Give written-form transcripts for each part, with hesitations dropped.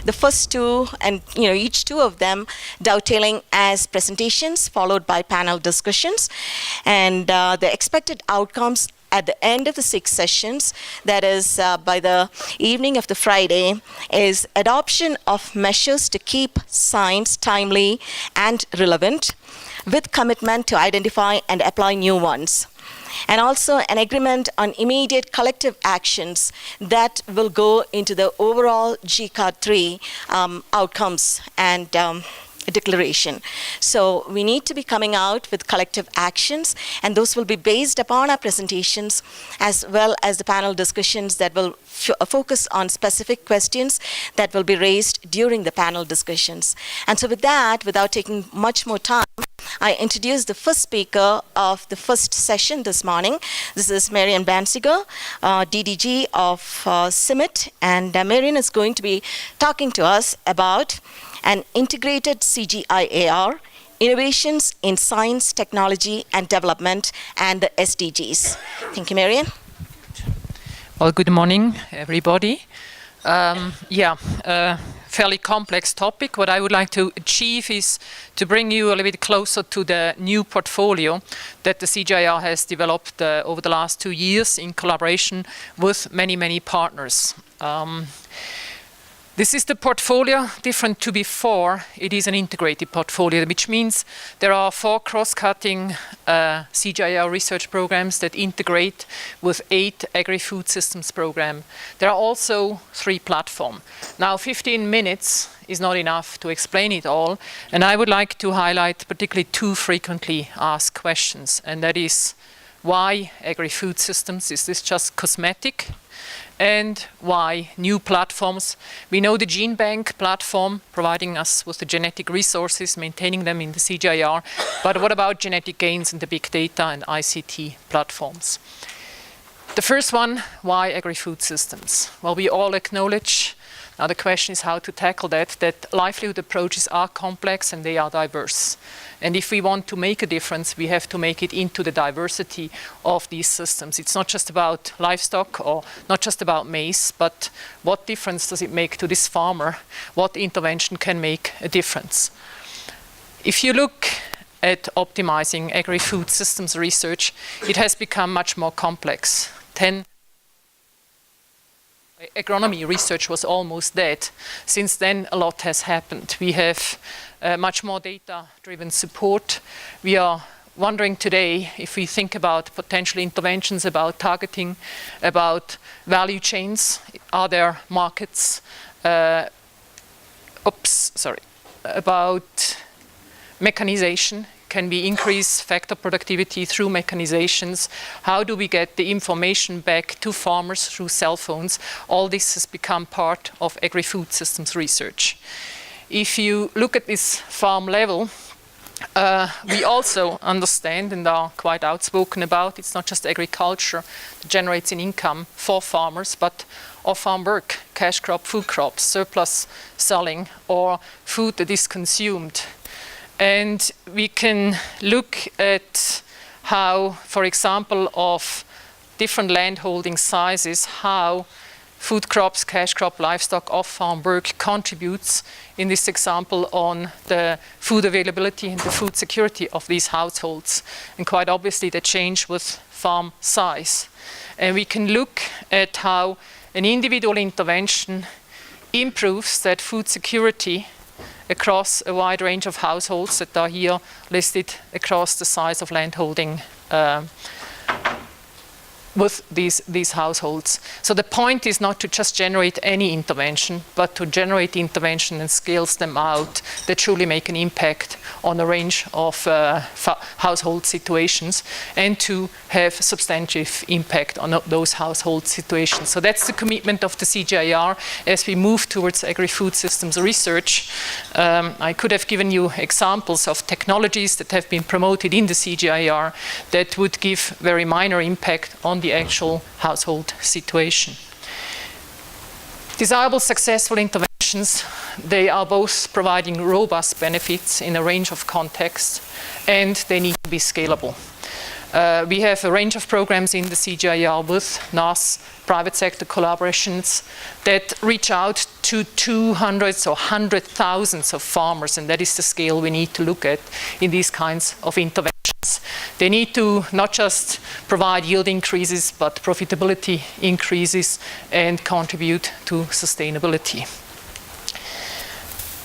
the first two, and each two of them dovetailing as presentations followed by panel discussions. And the expected outcomes at the end of the 6 sessions, that is by the evening of the Friday, is adoption of measures to keep science timely and relevant, with commitment to identify and apply new ones. And also an agreement on immediate collective actions that will go into the overall GCAR 3 outcomes and declaration. So we need to be coming out with collective actions, and those will be based upon our presentations as well as the panel discussions that will focus on specific questions that will be raised during the panel discussions. And so with that, without taking much more time, I introduce the first speaker of the first session this morning. This is Marian Bansiger, DDG of CIMMYT, and Marian is going to be talking to us about an integrated CGIAR, innovations in science, technology, and development, and the SDGs. Thank you, Marian. Well, good morning, everybody. Fairly complex topic. What I would like to achieve is to bring you a little bit closer to the new portfolio that the CGIAR has developed over the last 2 years in collaboration with many, many partners. This is the portfolio, different to before. It is an integrated portfolio, which means there are 4 cross-cutting CGIAR research programs that integrate with 8 Agri-Food Systems programs. There are also 3 platforms. Now, 15 minutes is not enough to explain it all, and I would like to highlight particularly 2 frequently asked questions, and that is, why Agri-Food Systems? Is this just cosmetic? And why new platforms? We know the Gene Bank platform, providing us with the genetic resources, maintaining them in the CGIAR, but what about genetic gains in the big data and ICT platforms? The first one, why Agri-Food Systems? Well, we all acknowledge, now the question is how to tackle that livelihood approaches are complex and they are diverse. And if we want to make a difference, we have to make it into the diversity of these systems. It's not just about livestock or not just about maize, but what difference does it make to this farmer? What intervention can make a difference? If you look at optimizing agri-food systems research, it has become much more complex. Agronomy research was almost dead. Since then, a lot has happened. We have much more data-driven support. We are wondering today, if we think about potential interventions, about targeting, about value chains, are there markets, about mechanization. Can we increase factor productivity through mechanizations? How do we get the information back to farmers through cell phones? All this has become part of agri-food systems research. If you look at this farm level, we also understand and are quite outspoken about, it's not just agriculture that generates an income for farmers, but off-farm work, cash crop, food crops, surplus selling, or food that is consumed. And we can look at how, for example, of different landholding sizes, how food crops, cash crop, livestock, off-farm work contributes, in this example, on the food availability and the food security of these households. And quite obviously, they change with farm size. And we can look at how an individual intervention improves that food security across a wide range of households that are here listed across the size of landholding with these households. So the point is not to just generate any intervention, but to generate intervention and scales them out that truly make an impact on a range of household situations and to have substantive impact on those household situations. So that's the commitment of the CGIAR as we move towards agri-food systems research. I could have given you examples of technologies that have been promoted in the CGIAR that would give very minor impact on the actual household situation. Desirable successful interventions, they are both providing robust benefits in a range of contexts, and they need to be scalable. We have a range of programs in the CGIAR with NAS, private sector collaborations that reach out to 200s or 100,000s of farmers, and that is the scale we need to look at in these kinds of interventions. They need to not just provide yield increases, but profitability increases and contribute to sustainability.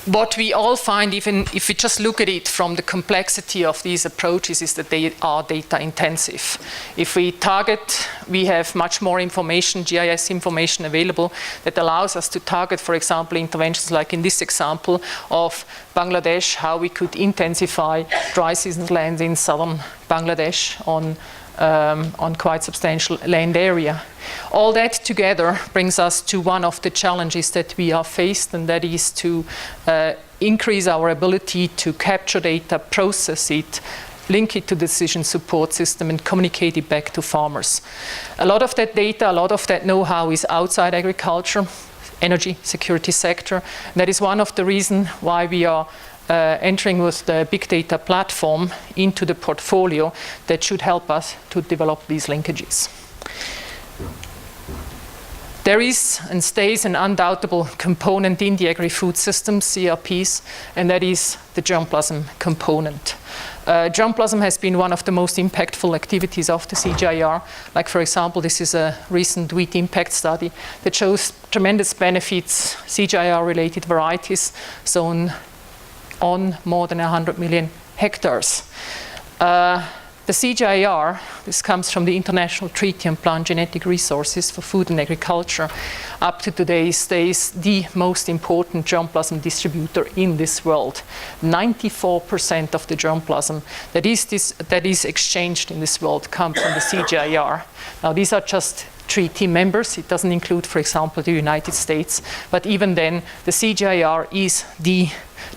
What we all find, even if we just look at it from the complexity of these approaches, is that they are data intensive. If we target, we have much more information, GIS information available that allows us to target, for example, interventions like in this example of Bangladesh, how we could intensify dry season lands in southern Bangladesh on quite substantial land area. All that together brings us to one of the challenges that we are faced, and that is to increase our ability to capture data, process it, link it to decision support system, and communicate it back to farmers. A lot of that data, a lot of that know-how is outside agriculture, energy security sector. That is one of the reasons why we are entering with the big data platform into the portfolio that should help us to develop these linkages. There is and stays an undoubtable component in the Agri-Food Systems, CRPs, and that is the germplasm component. Germplasm has been one of the most impactful activities of the CGIAR. Like, for example, this is a recent wheat impact study that shows tremendous benefits, CGIAR-related varieties sown on more than 100 million hectares. The CGIAR, this comes from the International Treaty on Plant Genetic Resources for Food and Agriculture, up to today stays the most important germplasm distributor in this world. 94% of the germplasm that is exchanged in this world comes from the CGIAR. Now, these are just treaty members. It doesn't include, for example, the United States, but even then, the CGIAR is the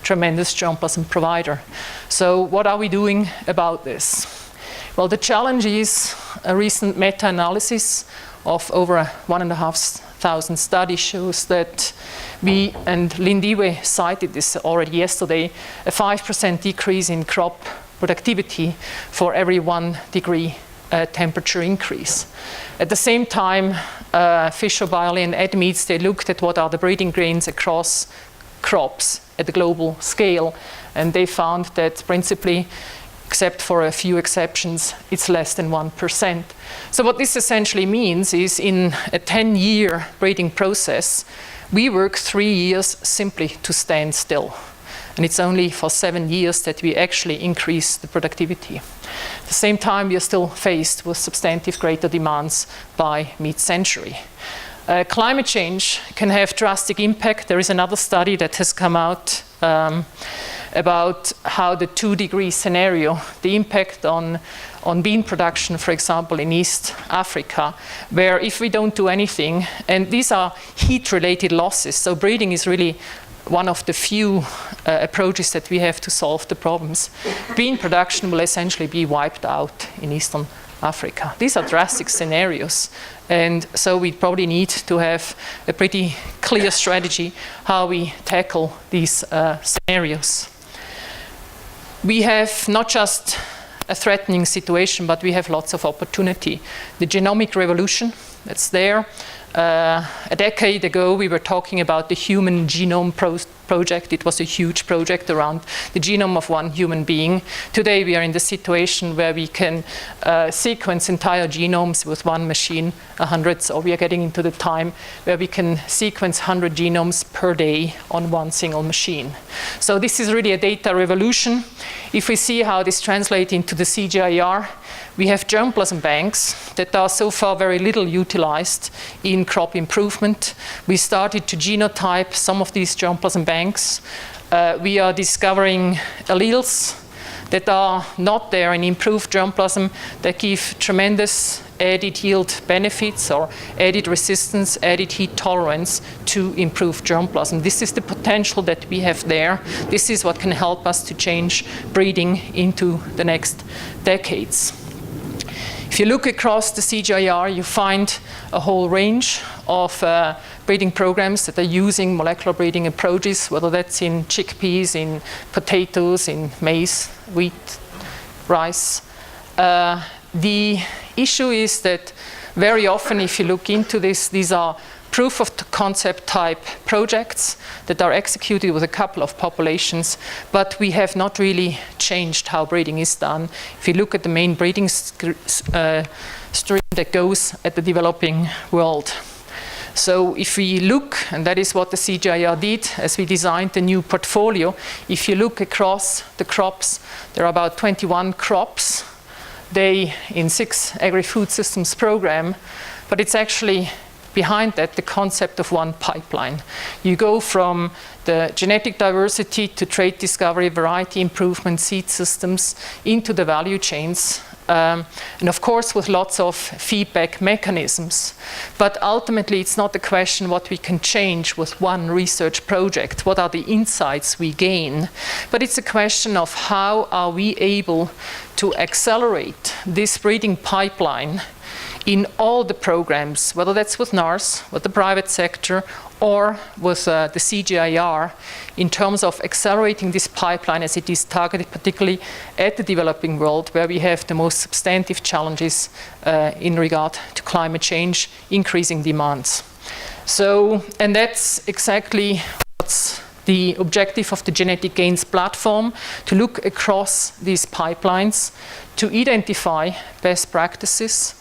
tremendous germplasm provider. So what are we doing about this? Well, the challenge is a recent meta-analysis of over 1,500 studies shows that we, and Lindiwe cited this already yesterday, a 5% decrease in crop productivity for every 1 degree temperature increase. At the same time, Fisher, Biley, and Edmeades, they looked at what are the breeding grains across crops at the global scale, and they found that principally, except for a few exceptions, it's less than 1%. So what this essentially means is in a 10-year breeding process, we work 3 years simply to stand still. And it's only for 7 years that we actually increase the productivity. At the same time, we are still faced with substantive greater demands by mid-century. Climate change can have drastic impact. There is another study that has come out about how the 2-degree scenario, the impact on bean production, for example, in East Africa, where if we don't do anything, and these are heat-related losses, so breeding is really one of the few approaches that we have to solve the problems. Bean production will essentially be wiped out in Eastern Africa. These are drastic scenarios, and so we probably need to have a pretty clear strategy how we tackle these scenarios. We have not just a threatening situation, but we have lots of opportunity. The Genomic Revolution, that's there. A decade ago, we were talking about the Human Genome Project. It was a huge project around the genome of one human being. Today, we are in the situation where we can sequence entire genomes with one machine, 100, so we are getting into the time where we can sequence 100 genomes per day on one single machine. So this is really a data revolution. If we see how this translates into the CGIAR, we have germplasm banks that are so far very little utilized in crop improvement. We started to genotype some of these germplasm banks. We are discovering alleles that are not there in improved germplasm that give tremendous added yield benefits or added resistance, added heat tolerance to improve germplasm. This is the potential that we have there. This is what can help us to change breeding into the next decades. If you look across the CGIAR, you find a whole range of breeding programs that are using molecular breeding approaches, whether that's in chickpeas, in potatoes, in maize, wheat, rice. The issue is that very often, if you look into this, these are proof of concept type projects that are executed with a couple of populations, but we have not really changed how breeding is done. If you look at the main breeding stream that goes at the developing world. So if we look, and that is what the CGIAR did as we designed the new portfolio, if you look across the crops, there are about 21 crops. They, in 6 Agri-Food Systems program, but it's actually behind that the concept of one pipeline. You go from the genetic diversity to trait discovery, variety improvement, seed systems, into the value chains, and of course with lots of feedback mechanisms. But ultimately it's not a question what we can change with one research project, what are the insights we gain, but it's a question of how are we able to accelerate this breeding pipeline in all the programs, whether that's with NARS, with the private sector, or with the CGIAR, in terms of accelerating this pipeline as it is targeted particularly at the developing world, where we have the most substantive challenges in regard to climate change, increasing demands. So, and that's exactly what's the objective of the Genetic Gains platform, to look across these pipelines, to identify best practices,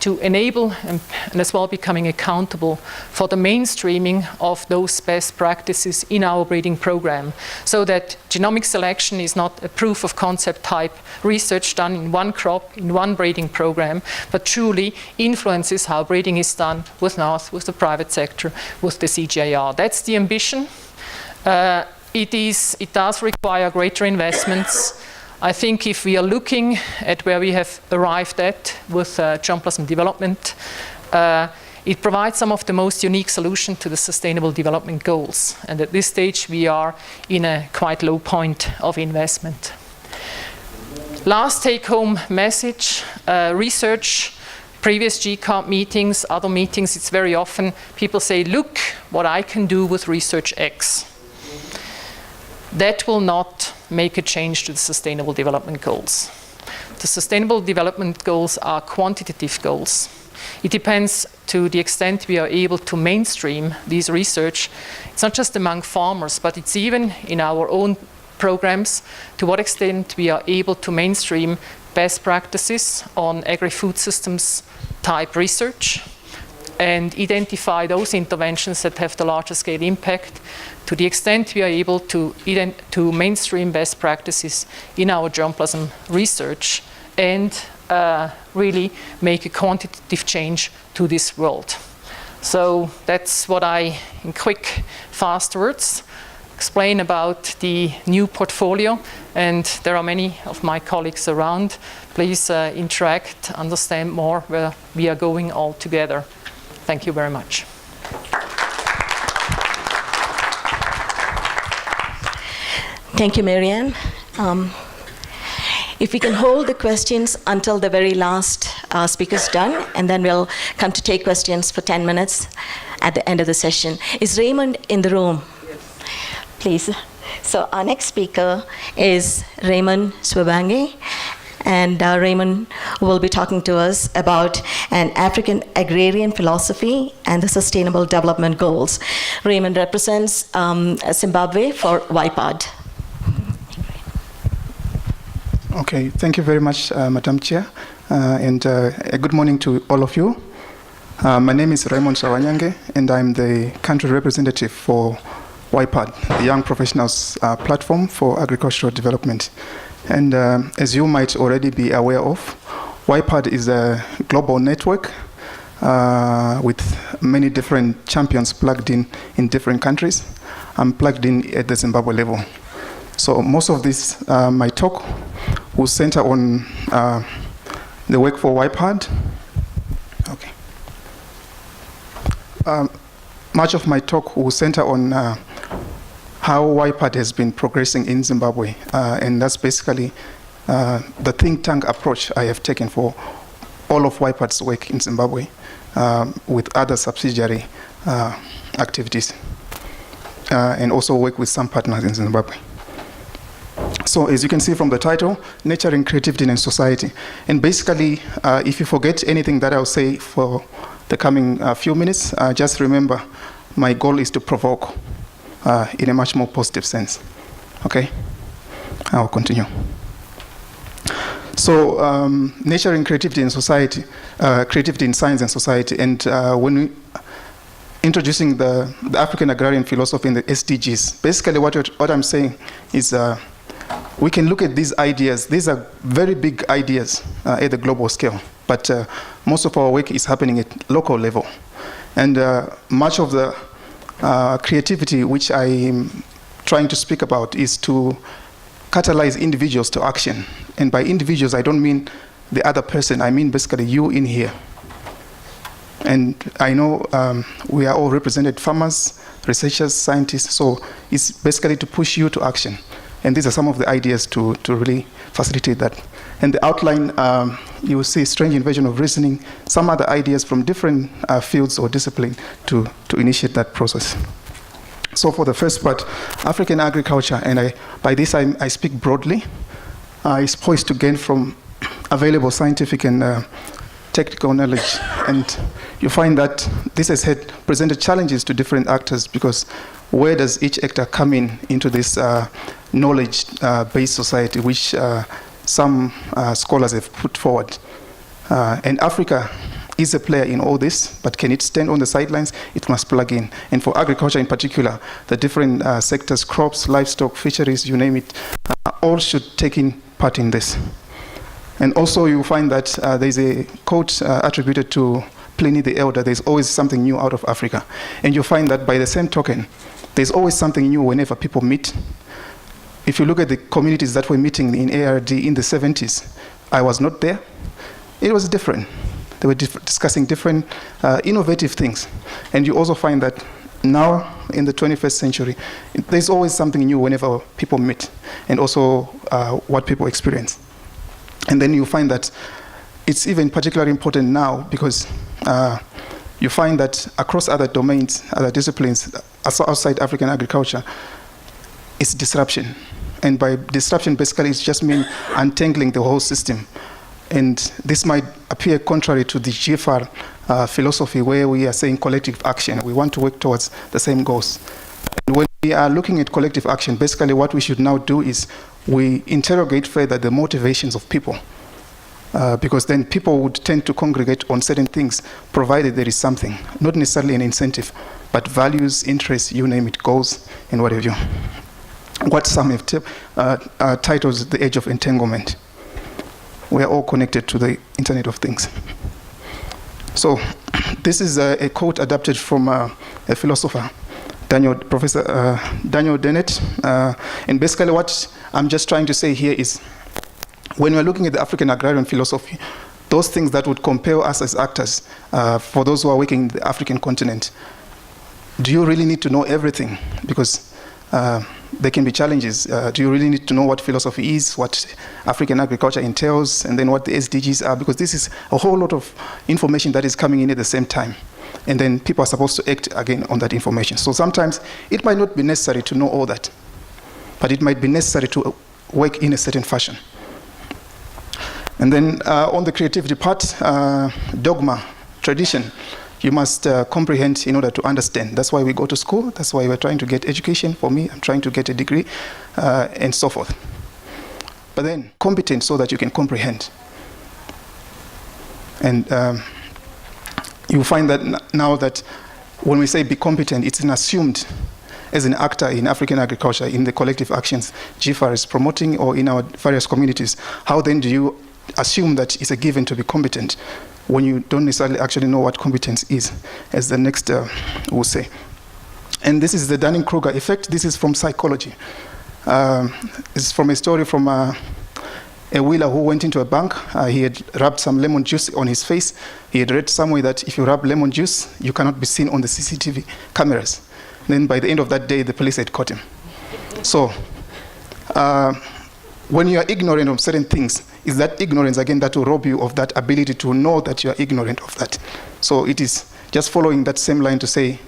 to enable and as well becoming accountable for the mainstreaming of those best practices in our breeding program, so that genomic selection is not a proof of concept type research done in one crop, in one breeding program, but truly influences how breeding is done with NARS, with the private sector, with the CGIAR. That's the ambition. It does require greater investments. I think if we are looking at where we have arrived at with germplasm development, it provides some of the most unique solutions to the Sustainable Development Goals. And at this stage, we are in a quite low point of investment. Last take-home message, research, previous GCARP meetings, other meetings, it's very often people say, look what I can do with research X. That will not make a change to the Sustainable Development Goals. The Sustainable Development Goals are quantitative goals. It depends to the extent we are able to mainstream these research. It's not just among farmers, but it's even in our own programs, to what extent we are able to mainstream best practices on agri-food systems type research and identify those interventions that have the larger scale impact, to the extent we are able to mainstream best practices in our germplasm research and really make a quantitative change to this world. So that's what I, in quick, fast words, explain about the new portfolio, and there are many of my colleagues around. Please interact, understand more where we are going all together. Thank you very much. Thank you, Marianne. If we can hold the questions until the very last speaker's done, and then we'll come to take questions for 10 minutes at the end of the session. Is Raymond in the room? Yes. Please. So our next speaker is Raymond Swabange. And Raymond will be talking to us about an African agrarian philosophy and the Sustainable Development Goals. Raymond represents Zimbabwe for YPAD. Okay, thank you very much, Madam Chair, and a good morning to all of you. My name is Raymond Shawanyange, and I'm the country representative for YPAD, the Young Professionals Platform for Agricultural Development. And as you might already be aware of, YPAD is a global network with many different champions plugged in different countries. I'm plugged in at the Zimbabwe level. So most of this, my talk will center on the work for YPAD. Okay. Much of my talk will center on how YPAD has been progressing in Zimbabwe, and that's basically the think tank approach I have taken for all of YPAD's work in Zimbabwe with other subsidiary activities, and also work with some partners in Zimbabwe. So as you can see from the title, Nurturing Creativity in Society. And basically, if you forget anything that I'll say for the coming few minutes, just remember my goal is to provoke in a much more positive sense. Okay? I'll continue. So, nurturing creativity in society, creativity in science and society. And when we introducing the African agrarian philosophy in the SDGs, basically what I'm saying is we can look at these ideas. These are very big ideas at the global scale, but most of our work is happening at local level. And much of the creativity which I'm trying to speak about is to catalyze individuals to action. And by individuals, I don't mean the other person. I mean basically you in here. And I know we are all represented farmers, researchers, scientists, so it's basically to push you to action. And these are some of the ideas to really facilitate that. And the outline, you will see strange inversion of reasoning, some other ideas from different fields or discipline to initiate that process. So for the first part, African agriculture, and by this I speak broadly, is poised to gain from available scientific and technical knowledge. And you find that this has presented challenges to different actors, because where does each actor come into this knowledge-based society, which some scholars have put forward. And Africa is a player in all this, but can it stand on the sidelines? It must plug in. And for agriculture in particular, the different sectors, crops, livestock, fisheries, you name it, all should take in part in this. And also you find that there's a quote attributed to Pliny the Elder, there's always something new out of Africa. And you find that by the same token, there's always something new whenever people meet. If you look at the communities that were meeting in ARD in the 70s, I was not there. It was different. They were discussing different innovative things. And you also find that now in the 21st century, there's always something new whenever people meet, and also what people experience. And then you find that it's even particularly important now because you find that across other domains, other disciplines outside African agriculture, it's disruption. And by disruption, basically, it's just mean untangling the whole system. And this might appear contrary to the GFR philosophy, where we are saying collective action. We want to work towards the same goals. And when we are looking at collective action, basically what we should now do is we interrogate further the motivations of people. Because then people would tend to congregate on certain things, provided there is something, not necessarily an incentive, but values, interests, you name it, goals, and what have you. What some have titled the age of entanglement. We are all connected to the Internet of Things. So this is a quote adapted from a philosopher, Professor Daniel Dennett. And basically what I'm just trying to say here is, when we're looking at the African agrarian philosophy, those things that would compel us as actors, for those who are working in the African continent, do you really need to know everything? Because there can be challenges. Do you really need to know what philosophy is, what African agriculture entails, and then what the SDGs are? Because this is a whole lot of information that is coming in at the same time. And then people are supposed to act again on that information. So sometimes it might not be necessary to know all that, but it might be necessary to work in a certain fashion. And then on the creativity part, dogma, tradition, you must comprehend in order to understand. That's why we go to school. That's why we're trying to get education. For me, I'm trying to get a degree, and so forth. But then competent so that you can comprehend. And you find that now that when we say be competent, it's an assumed as an actor in African agriculture, in the collective actions GFAR is promoting, or in our various communities. How then do you assume that it's a given to be competent when you don't necessarily actually know what competence is, as the next will say. And this is the Dunning-Kruger Effect. This is from psychology. It's from a story from a wheeler who went into a bank. He had rubbed some lemon juice on his face. He had read somewhere that if you rub lemon juice, you cannot be seen on the CCTV cameras. Then by the end of that day, the police had caught him. So when you are ignorant of certain things, is that ignorance, again, that will rob you of that ability to know that you are ignorant of that. So it is just following that same line to say,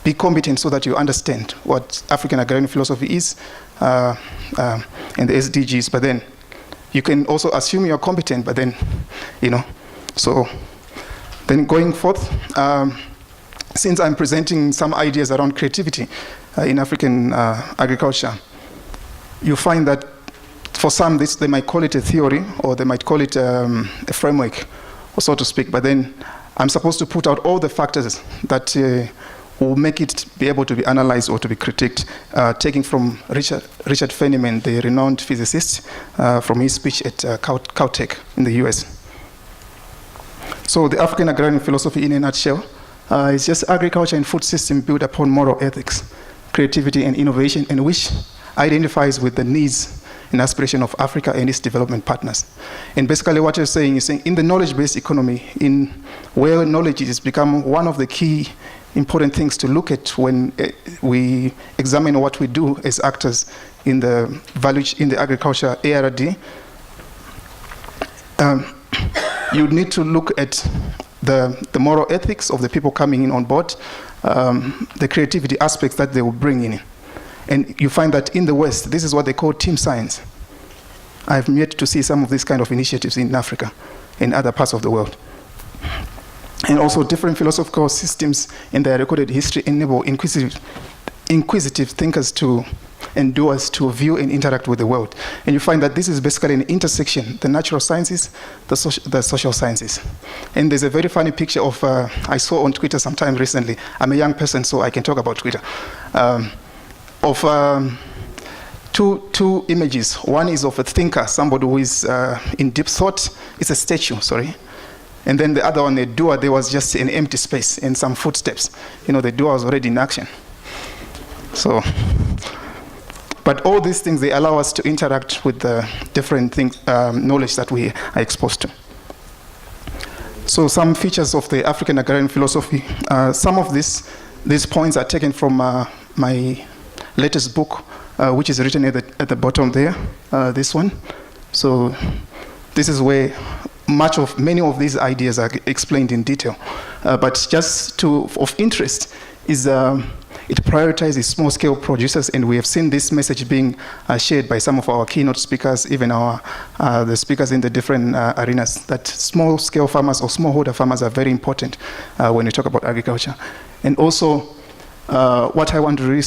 be competent so that you understand what African agrarian philosophy is, and the SDGs, but then you can also assume you're competent, but then, so then going forth, since I'm presenting some ideas around creativity in African agriculture, you find that for some, they might call it a theory, or they might call it a framework, or so to speak, but then I'm supposed to put out all the factors that will make it be able to be analyzed or to be critiqued, taking from Richard Feynman, the renowned physicist, from his speech at Caltech in the US. So the African agrarian philosophy in a nutshell is just agriculture and food system built upon moral ethics, creativity and innovation, and which identifies with the needs and aspiration of Africa and its development partners. And basically what you're saying is saying in the knowledge-based economy, in where knowledge has become one of the key important things to look at when we examine what we do as actors in the in the agriculture ARD, you need to look at the moral ethics of the people coming in on board, the creativity aspects that they will bring in. And you find that in the West, this is what they call team science. I've yet to see some of these kind of initiatives in Africa and other parts of the world. And also different philosophical systems in their recorded history enable inquisitive thinkers and doers to view and interact with the world. And you find that this is basically an intersection, the natural sciences, the social sciences. And there's a very funny picture of, I saw on Twitter sometime recently. I'm a young person, so I can talk about Twitter. Of two images. One is of a thinker, somebody who is in deep thought. It's a statue, sorry. And then the other one, the doer, there was just an empty space and some footsteps. The doer was already in action. So, but all these things, they allow us to interact with the different things, knowledge that we are exposed to. So some features of the African agrarian philosophy, some of these points are taken from my latest book, which is written at the bottom there, this one. So this is where many of these ideas are explained in detail. But just of interest is it prioritizes small-scale producers, and we have seen this message being shared by some of our keynote speakers, even the speakers in the different arenas, that small-scale farmers or smallholder farmers are very important when we talk about agriculture. And also, what I want to really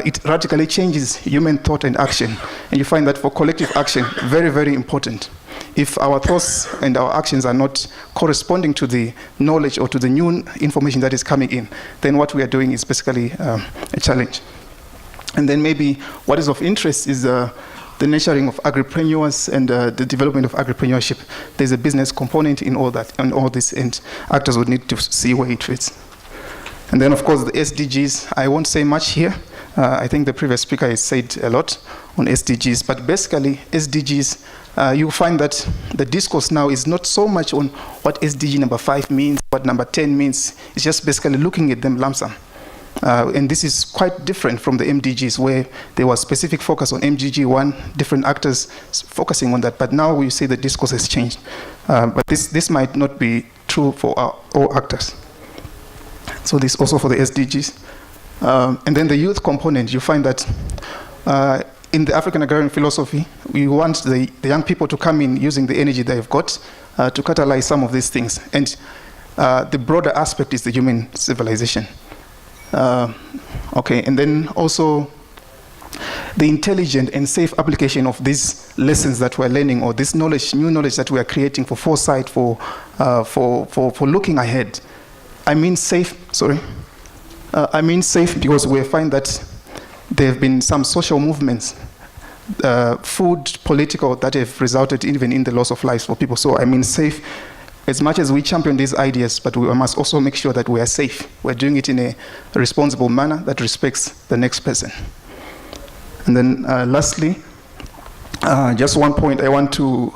it radically changes human thought and action. And you find that for collective action, very, very important. If our thoughts and our actions are not corresponding to the knowledge or to the new information that is coming in, then what we are doing is basically a challenge. And then maybe what is of interest is the nurturing of agripreneurs and the development of agripreneurship. There's a business component in all that, and all this, and actors would need to see where it fits. And then, of course, the SDGs, I won't say much here. I think the previous speaker has said a lot on SDGs, but basically, SDGs, you find that the discourse now is not so much on what SDG number 5 means, what number 10 means. It's just basically looking at them lump sum. And this is quite different from the MDGs, where there was specific focus on MDG 1, different actors focusing on that. But now we see the discourse has changed. But this might not be true for all actors. So this also for the SDGs. And then the youth component, you find that in the African agrarian philosophy, we want the young people to come in using the energy they've got to catalyze some of these things. And the broader aspect is the human civilization. Okay, and then also the intelligent and safe application of these lessons that we're learning, or this knowledge, new knowledge that we are creating for foresight, for looking ahead. I mean safe because we find that there have been some social movements, food, political, that have resulted even in the loss of lives for people. So I mean safe, as much as we champion these ideas, but we must also make sure that we are safe. We're doing it in a responsible manner that respects the next person. And then lastly, just one point I want to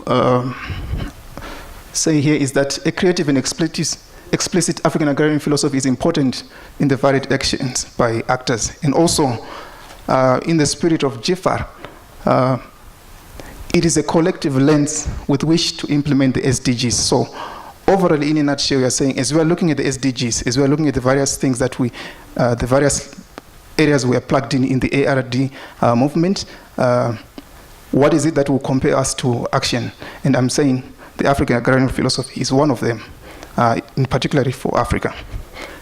say here is that a creative and explicit African agrarian philosophy is important in the varied actions by actors. And also, in the spirit of GFAR, it is a collective lens with which to implement the SDGs. So overall, in a nutshell, we are saying, as we are looking at the SDGs, as we are looking at the various things that the various areas we are plugged in the ARD movement, what is it that will compel us to action? And I'm saying the African agrarian philosophy is one of them, in particular for Africa.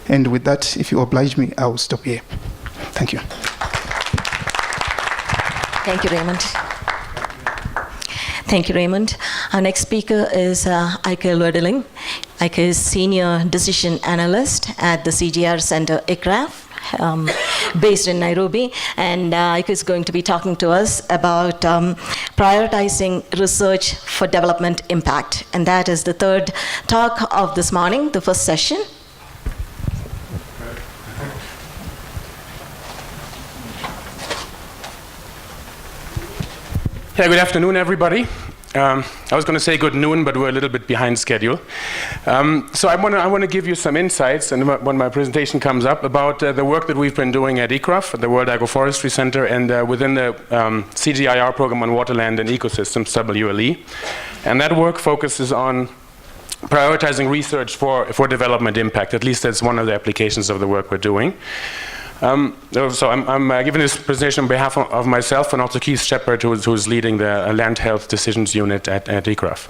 And with that, if you oblige me, I will stop here. Thank you. Thank you, Raymond. Thank you, Raymond. Our next speaker is Ike Lödeling. Ike is Senior Decision Analyst at the CGIAR Center, ICRAF, based in Nairobi. And Ike is going to be talking to us about prioritizing research for development impact. And that is the third talk of this morning, the first session. Yeah, good afternoon, everybody. I was going to say good noon, but we're a little bit behind schedule. So I want to give you some insights, and when my presentation comes up, about the work that we've been doing at ICRAF, the World Agroforestry Center, and within the CGIAR program on waterland and ecosystems, WLE. And that work focuses on prioritizing research for development impact. At least that's one of the applications of the work we're doing. So I'm giving this presentation on behalf of myself and also Keith Shepard, who's leading the Land Health Decisions Unit at ICRAF.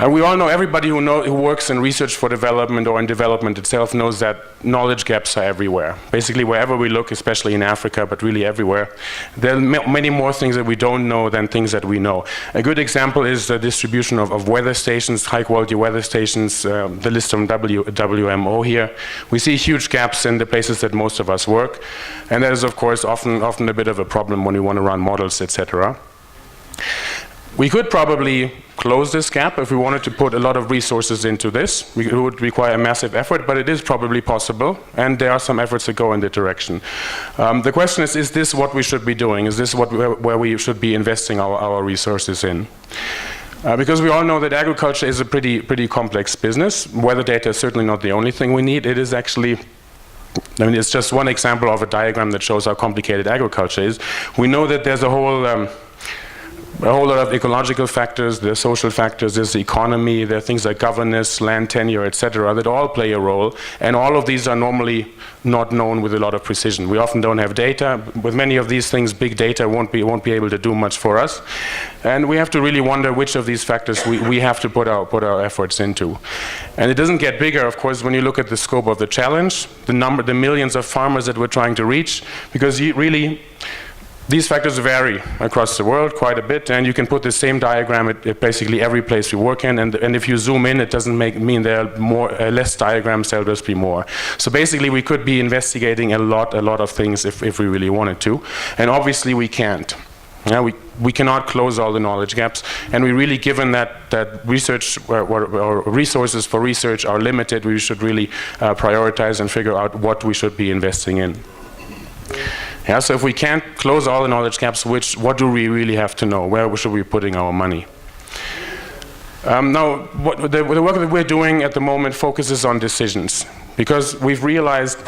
We all know, everybody who works in research for development or in development itself knows that knowledge gaps are everywhere. Basically, wherever we look, especially in Africa, but really everywhere, there are many more things that we don't know than things that we know. A good example is the distribution of weather stations, high-quality weather stations, the list from WMO here. We see huge gaps in the places that most of us work, and that is, of course, often a bit of a problem when we want to run models, etc. We could probably close this gap if we wanted to put a lot of resources into this. It would require a massive effort, but it is probably possible, and there are some efforts that go in that direction. The question is this what we should be doing? Is this where we should be investing our resources in? Because we all know that agriculture is a pretty complex business. Weather data is certainly not the only thing we need. It is actually, I mean, it's just one example of a diagram that shows how complicated agriculture is. We know that there's a whole lot of ecological factors, there's social factors, there's the economy, there are things like governance, land tenure, etc., that all play a role, and all of these are normally not known with a lot of precision. We often don't have data. With many of these things, big data won't be able to do much for us, and we have to really wonder which of these factors we have to put our efforts into. And it doesn't get bigger, of course, when you look at the scope of the challenge, the millions of farmers that we're trying to reach, because these factors vary across the world quite a bit, and you can put the same diagram at basically every place you work in, and if you zoom in, it doesn't mean there are less diagrams, there'll just be more. So basically we could be investigating a lot of things if we really wanted to, and obviously we can't. We cannot close all the knowledge gaps, and we really, given that research or resources for research are limited, we should really prioritize and figure out what we should be investing in. Yeah, so if we can't close all the knowledge gaps, what do we really have to know? Where should we be putting our money? Now, the work that we're doing at the moment focuses on decisions, because we've realized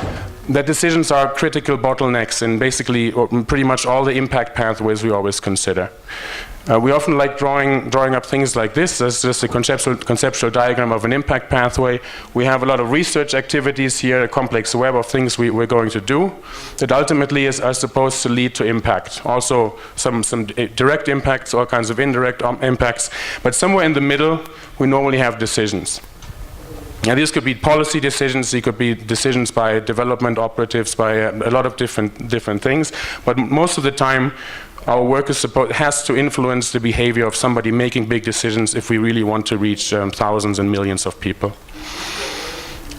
that decisions are critical bottlenecks in basically pretty much all the impact pathways we always consider. We often like drawing up things like this. That's just a conceptual diagram of an impact pathway. We have a lot of research activities here, a complex web of things we're going to do that ultimately are supposed to lead to impact. Also some direct impacts, all kinds of indirect impacts. But somewhere in the middle, we normally have decisions. Now, these could be policy decisions, these could be decisions by development operatives, by a lot of different things. But most of the time, our work has to influence the behavior of somebody making big decisions if we really want to reach thousands and millions of people.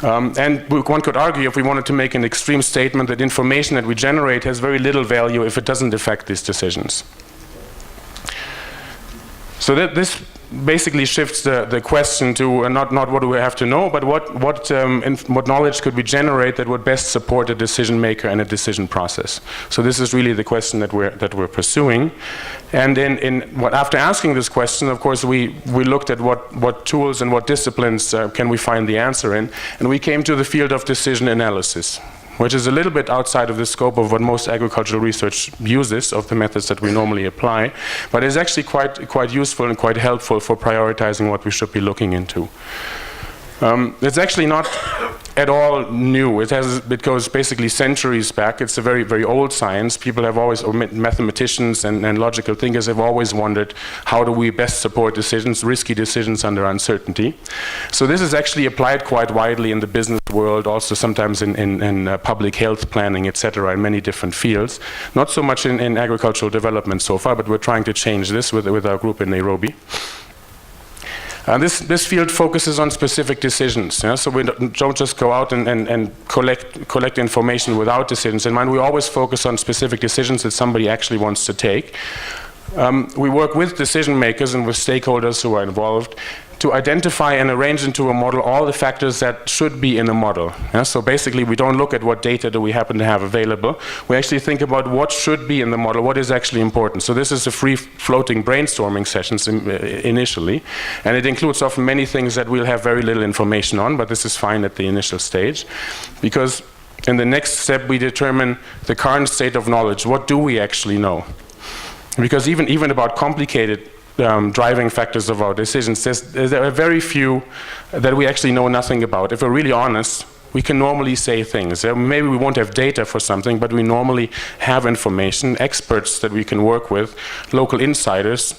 And one could argue, if we wanted to make an extreme statement, that information that we generate has very little value if it doesn't affect these decisions. So this basically shifts the question to not what do we have to know, but what knowledge could we generate that would best support a decision maker and a decision process. So this is really the question that we're pursuing. And after asking this question, of course, we looked at what tools and what disciplines can we find the answer in, and we came to the field of decision analysis, which is a little bit outside of the scope of what most agricultural research uses, of the methods that we normally apply, but is actually quite useful and quite helpful for prioritizing what we should be looking into. It's actually not at all new. It goes basically centuries back. It's a very, very old science. People have always, or mathematicians and logical thinkers have always wondered, how do we best support decisions, risky decisions under uncertainty? So this is actually applied quite widely in the business world, also sometimes in public health planning, etc., in many different fields. Not so much in agricultural development so far, but we're trying to change this with our group in Nairobi. This field focuses on specific decisions, so we don't just go out and collect information without decisions in mind. We always focus on specific decisions that somebody actually wants to take. We work with decision makers and with stakeholders who are involved to identify and arrange into a model all the factors that should be in a model. So basically we don't look at what data do we happen to have available. We actually think about what should be in the model, what is actually important. So this is a free-floating brainstorming sessions initially, and it includes often many things that we'll have very little information on, but this is fine at the initial stage, because in the next step we determine the current state of knowledge. What do we actually know? Because even about complicated driving factors of our decisions, there are very few that we actually know nothing about. If we're really honest, we can normally say things. Maybe we won't have data for something, but we normally have information. Experts that we can work with, local insiders,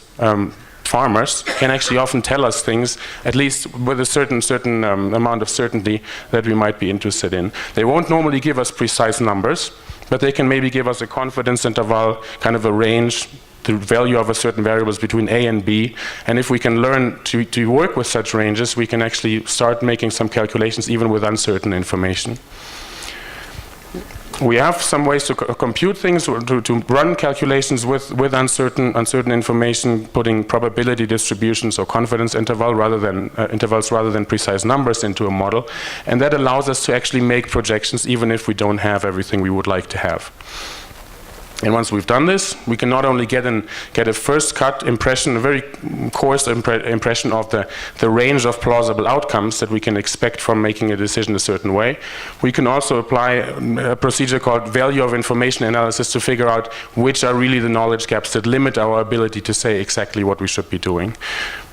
farmers, can actually often tell us things, at least with a certain amount of certainty that we might be interested in. They won't normally give us precise numbers, but they can maybe give us a confidence interval, kind of a range, the value of a certain variables between A and B, and if we can learn to work with such ranges, we can actually start making some calculations even with uncertain information. We have some ways to compute things, to run calculations with uncertain information, putting probability distributions or confidence intervals rather than precise numbers into a model, and that allows us to actually make projections even if we don't have everything we would like to have. And once we've done this, we can not only get a first cut impression, a very coarse impression of the range of plausible outcomes that we can expect from making a decision a certain way. We can also apply a procedure called value of information analysis to figure out which are really the knowledge gaps that limit our ability to say exactly what we should be doing.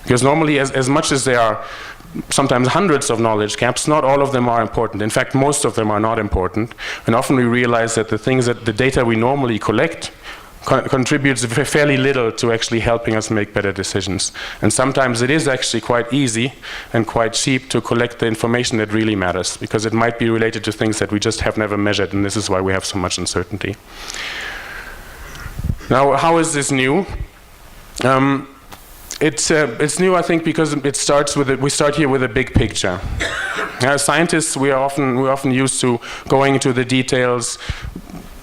Because normally, as much as there are sometimes hundreds of knowledge gaps, not all of them are important. In fact, most of them are not important. And often we realize that the data we normally collect contributes fairly little to actually helping us make better decisions. And sometimes it is actually quite easy and quite cheap to collect the information that really matters, because it might be related to things that we just have never measured, and this is why we have so much uncertainty. Now, how is this new? It's new, I think, because we start here with a big picture. As scientists, we are often used to going into the details,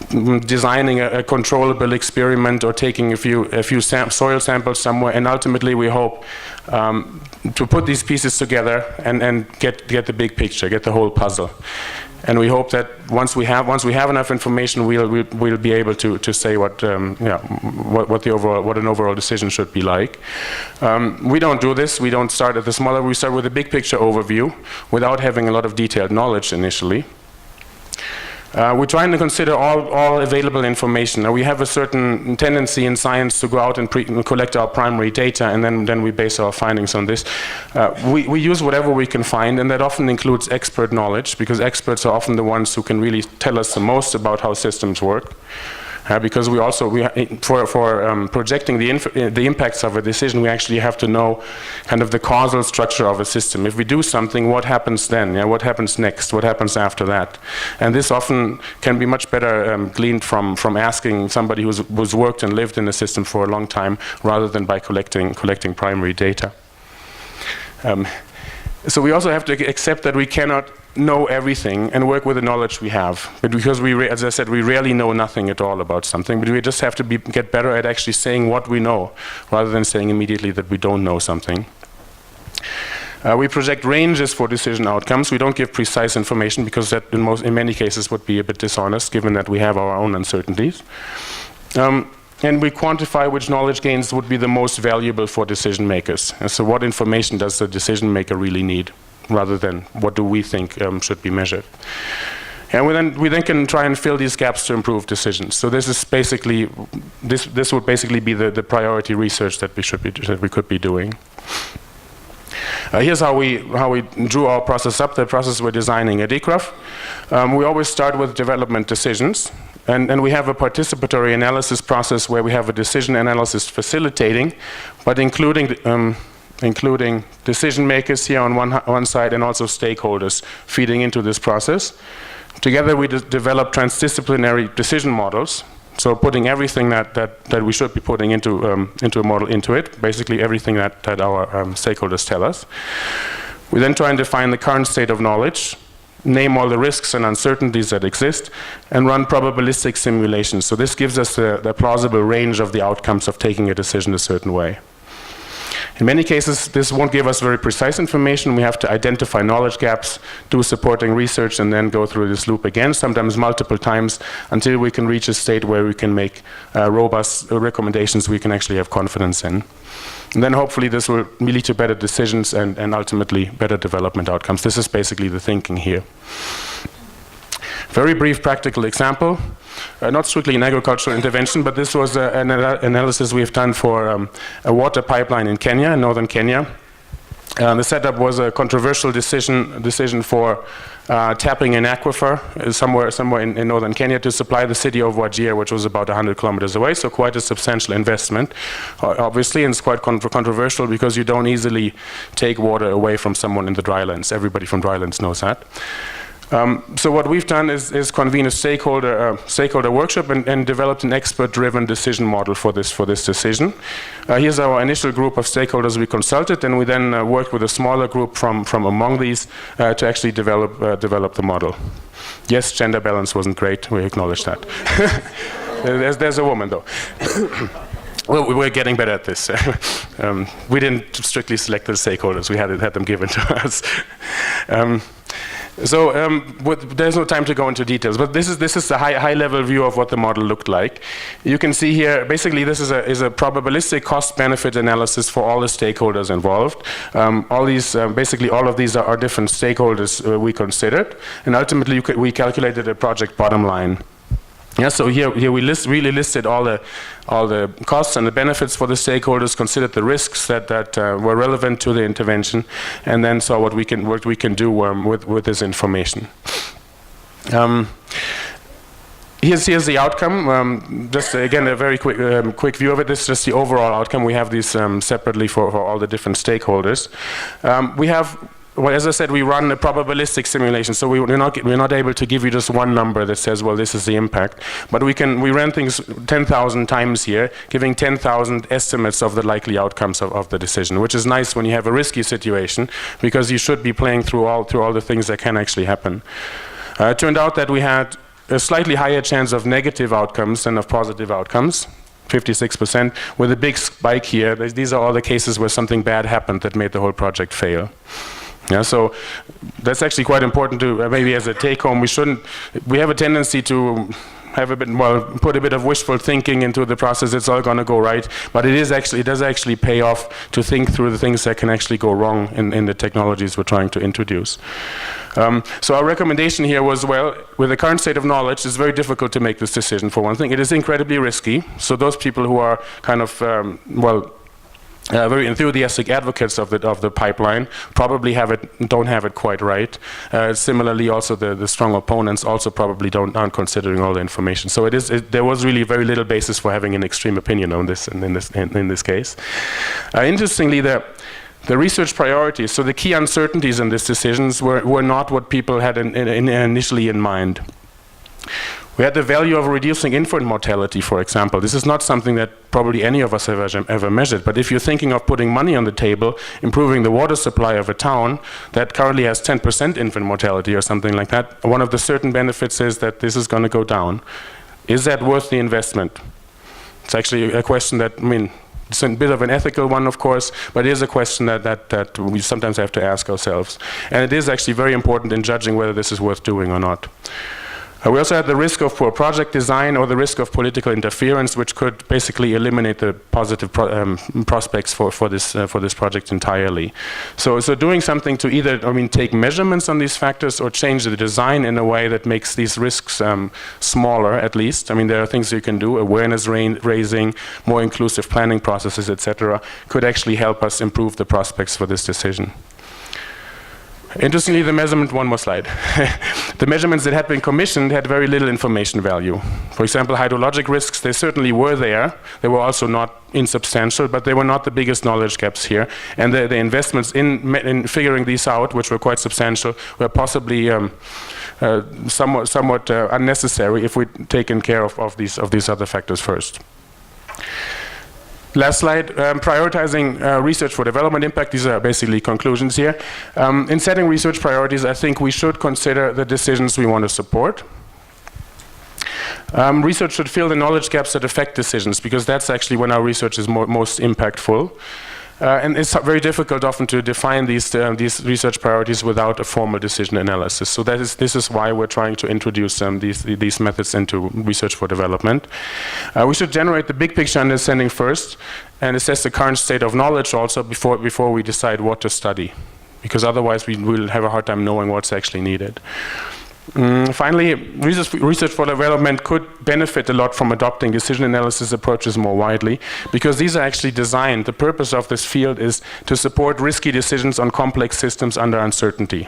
designing a controllable experiment or taking a few soil samples somewhere, and ultimately we hope to put these pieces together and get the big picture, get the whole puzzle. And we hope that once we have enough information, we'll be able to say what an overall decision should be like. We don't do this. We don't start at the smaller. We start with a big picture overview without having a lot of detailed knowledge initially. We're trying to consider all available information. Now, we have a certain tendency in science to go out and collect our primary data, and then we base our findings on this. We use whatever we can find, and that often includes expert knowledge, because experts are often the ones who can really tell us the most about how systems work. Because for projecting the impacts of a decision, we actually have to know kind of the causal structure of a system. If we do something, what happens then? What happens next? What happens after that? And this often can be much better gleaned from asking somebody who's worked and lived in a system for a long time, rather than by collecting primary data. So we also have to accept that we cannot know everything and work with the knowledge we have. But because as I said, we rarely know nothing at all about something, but we just have to get better at actually saying what we know, rather than saying immediately that we don't know something. We project ranges for decision outcomes. We don't give precise information, because that in many cases would be a bit dishonest, given that we have our own uncertainties. And we quantify which knowledge gains would be the most valuable for decision makers. And so what information does the decision maker really need, rather than what do we think should be measured. And we then can try and fill these gaps to improve decisions. So this is basically, this would basically be the priority research that we could be doing. Here's how we drew our process up, the process we're designing at ICRAF. We always start with development decisions. And we have a participatory analysis process where we have a decision analysis facilitating, but including decision makers here on one side and also stakeholders feeding into this process. Together we develop transdisciplinary decision models, so putting everything that we should be putting into a model into it, basically everything that our stakeholders tell us. We then try and define the current state of knowledge, name all the risks and uncertainties that exist, and run probabilistic simulations. So this gives us the plausible range of the outcomes of taking a decision a certain way. In many cases, this won't give us very precise information. We have to identify knowledge gaps, do supporting research, and then go through this loop again, sometimes multiple times, until we can reach a state where we can make robust recommendations we can actually have confidence in. And then hopefully this will lead to better decisions and ultimately better development outcomes. This is basically the thinking here. Very brief practical example. Not strictly an agricultural intervention, but this was an analysis we've done for a water pipeline in Kenya, in northern Kenya. The setup was a controversial decision for tapping an aquifer somewhere in northern Kenya to supply the city of Wajir, which was about 100 kilometers away, so quite a substantial investment, obviously, and it's quite controversial because you don't easily take water away from someone in the drylands. Everybody from drylands knows that. So what we've done is convene a stakeholder workshop and developed an expert-driven decision model for this decision. Here's our initial group of stakeholders we consulted, and we then worked with a smaller group from among these to actually develop the model. Yes, gender balance wasn't great. We acknowledge that. There's a woman though. Well, we're getting better at this. We didn't strictly select the stakeholders. We had them given to us. There's no time to go into details, but this is a high-level view of what the model looked like. You can see here, basically this is a probabilistic cost-benefit analysis for all the stakeholders involved. Basically all of these are different stakeholders we considered, and ultimately we calculated a project bottom line. Yeah, so here we really listed all the costs and the benefits for the stakeholders, considered the risks that were relevant to the intervention, and then saw what we can do with this information. Here's the outcome. Just again a very quick view of it. This is just the overall outcome. We have these separately for all the different stakeholders. Well, as I said, we run a probabilistic simulation, so we're not able to give you just one number that says, well, this is the impact. But we ran things 10,000 times here, giving 10,000 estimates of the likely outcomes of the decision, which is nice when you have a risky situation, because you should be playing through all the things that can actually happen. It turned out that we had a slightly higher chance of negative outcomes than of positive outcomes. 56%, with a big spike here. These are all the cases where something bad happened that made the whole project fail. Yeah, so that's actually quite important to maybe as a take-home. We have a tendency to have put a bit of wishful thinking into the process. It's all going to go right, but it does actually pay off to think through the things that can actually go wrong in the technologies we're trying to introduce. So our recommendation here was, well, with the current state of knowledge, it's very difficult to make this decision. For one thing, it is incredibly risky. So those people who are kind of very enthusiastic advocates of the pipeline probably don't have it quite right. Similarly, also the strong opponents also probably aren't considering all the information. So there was really very little basis for having an extreme opinion on this in this case. Interestingly, the research priorities, so the key uncertainties in these decisions were not what people had initially in mind. We had the value of reducing infant mortality, for example. This is not something that probably any of us have ever measured, but if you're thinking of putting money on the table, improving the water supply of a town that currently has 10% infant mortality or something like that, one of the certain benefits is that this is going to go down. Is that worth the investment? It's actually a question that, it's a bit of an ethical one, of course, but it is a question that we sometimes have to ask ourselves. And it is actually very important in judging whether this is worth doing or not. We also had the risk of poor project design or the risk of political interference, which could basically eliminate the positive prospects for this project entirely. So doing something to either take measurements on these factors or change the design in a way that makes these risks smaller, at least. There are things you can do, awareness raising, more inclusive planning processes, etc., could actually help us improve the prospects for this decision. Interestingly, the measurement, one more slide. The measurements that had been commissioned had very little information value. For example, hydrologic risks, they certainly were there. They were also not insubstantial, but they were not the biggest knowledge gaps here. And the investments in figuring these out, which were quite substantial, were possibly somewhat unnecessary if we'd taken care of these other factors first. Last slide, prioritizing research for development impact. These are basically conclusions here. In setting research priorities, I think we should consider the decisions we want to support. Research should fill the knowledge gaps that affect decisions, because that's actually when our research is most impactful. And it's very difficult often to define these research priorities without a formal decision analysis. So this is why we're trying to introduce these methods into research for development. We should generate the big picture understanding first and assess the current state of knowledge also before we decide what to study, because otherwise we will have a hard time knowing what's actually needed. Finally, research for development could benefit a lot from adopting decision analysis approaches more widely, because these are actually designed. The purpose of this field is to support risky decisions on complex systems under uncertainty.